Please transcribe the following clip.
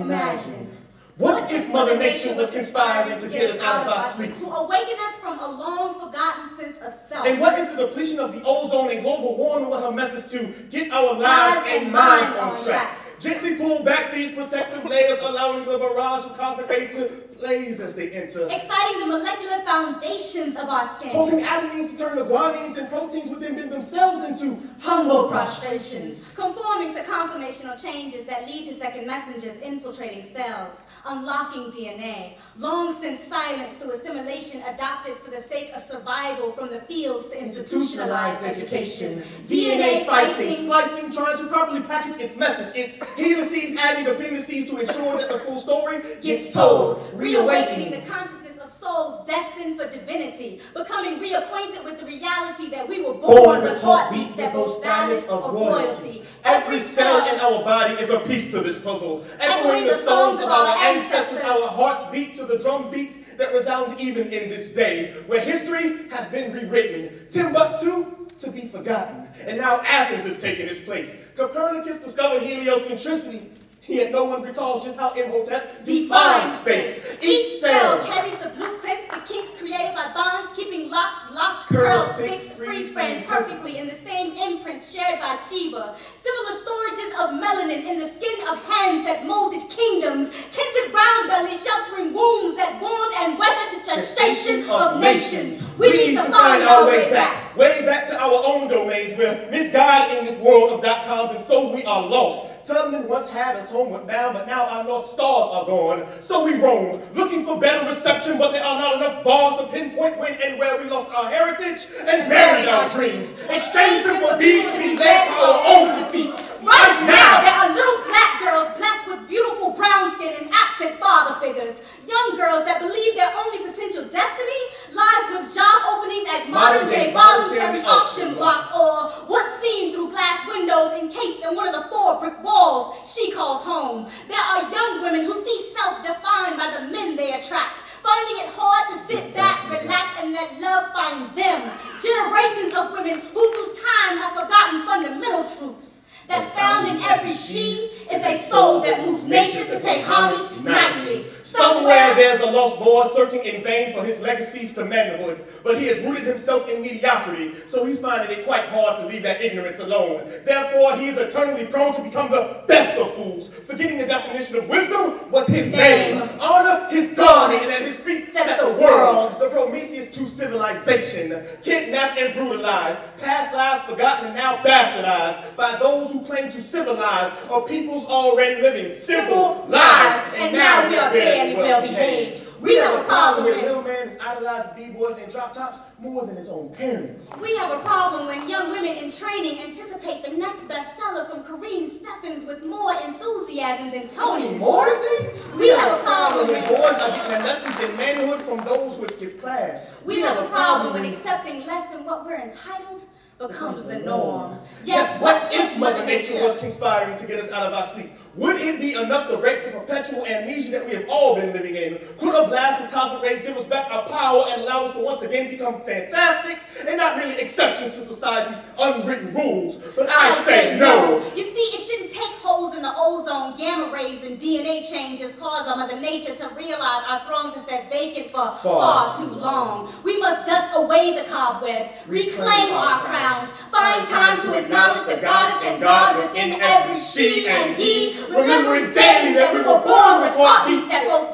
Imagine. What if Mother Nature was conspiring to get us out of our sleep? To awaken us from a long-forgotten sense of self. And what if the depletion of the ozone and global warming were her methods to get our lives and minds on track? Gently pull back these protective layers, allowing the barrage of cosmic rays to blaze as they enter. Exciting the molecular foundations of our skin. Causing adenines to turn the guanines and proteins within themselves into humble prostrations. Conforming to conformational changes that lead to second messengers infiltrating cells. Unlocking DNA. Long since silenced through assimilation adopted for the sake of survival from the fields to institutionalized education. DNA fighting. Splicing, trying to properly package its message. Its helices adding appendices to ensure that the full story gets told. Reawakening the consciousness of souls destined for divinity. Becoming reacquainted with the reality that we were born with heartbeats that boast balance of royalty. Every cell in our body is a piece to this puzzle. Echoing the songs of our ancestors, our hearts beat to the drum beats that resound even in this day, where history has been rewritten. Timbuktu to be forgotten. And now Athens is taking its place. Copernicus discovered heliocentricity. Yet no one recalls just how Imhotep defined space. Each cell carries the blueprints, the kinks created by bonds, keeping locks locked, curls fixed, freeze-framed perfectly in the same imprint shared by Sheba. Similar storages of melanin in the skin of hands that molded kingdoms, tinted brown bellies sheltering wombs that warmed and weathered the gestation of nations. We need to find our way back. Way back to our own domains. We're misguided in this world of .coms, and so we are lost. Tubman once had us homeward bound, but now our North Stars are gone. So we roam, looking for better reception, but there are not enough bars to pinpoint when and where we lost our heritage and buried our dreams. Exchanged them for beings to be led to our own defeats. Right now, there are little black girls blessed with beautiful brown skin and absent father figures. Young girls that believe their only potential destiny lies with job openings at modern-day voluntary auction blocks, or what's seen through glass windows encased in one of the 4 brick walls she calls home. There are young women who see self defined by the men they attract, finding it hard to sit back, relax, and let love find them. Generations of women who through time have forgotten fundamental truths. That found in every she is a soul that moves nature to pay homage nightly. Somewhere there's a lost boy searching in vain for his legacies to manhood, but he has rooted himself in mediocrity, so he's finding it quite hard to leave that ignorance alone. Therefore, he is eternally prone to become the best of fools, forgetting the definition of wisdom was his name. Honor his garment, and at his feet set the world. The Prometheus to civilization, kidnapped and brutalized, past lives forgotten and now bastardized by those who claim to civilize a peoples already living civil lives, and now we are barely well behaved. We have a problem when little man is idolizing D-boys and drop tops more than his own parents. We have a problem when young women in training anticipate the next bestseller from Kareem Steffens with more enthusiasm than Toni Morrison. We have a problem when boys are getting their lessons in manhood from those who have skipped class. We have a problem when accepting less than what we're entitled becomes the norm. Yes, what if Mother Nature was conspiring to get us out of our sleep? Would it be enough to break the perpetual amnesia that we have all been living in? Could a blast of cosmic rays give us back our power and allow us to once again become fantastic and not merely exceptions to society's unwritten rules? But I say no. You see, it shouldn't take holes in the ozone, gamma rays, and DNA changes caused by Mother Nature to realize our thrones have sat vacant for far too long. We must dust away the cobwebs, reclaim our crown, find time to acknowledge the goddess and God within every she and he, remembering daily that we were born with heartbeats that both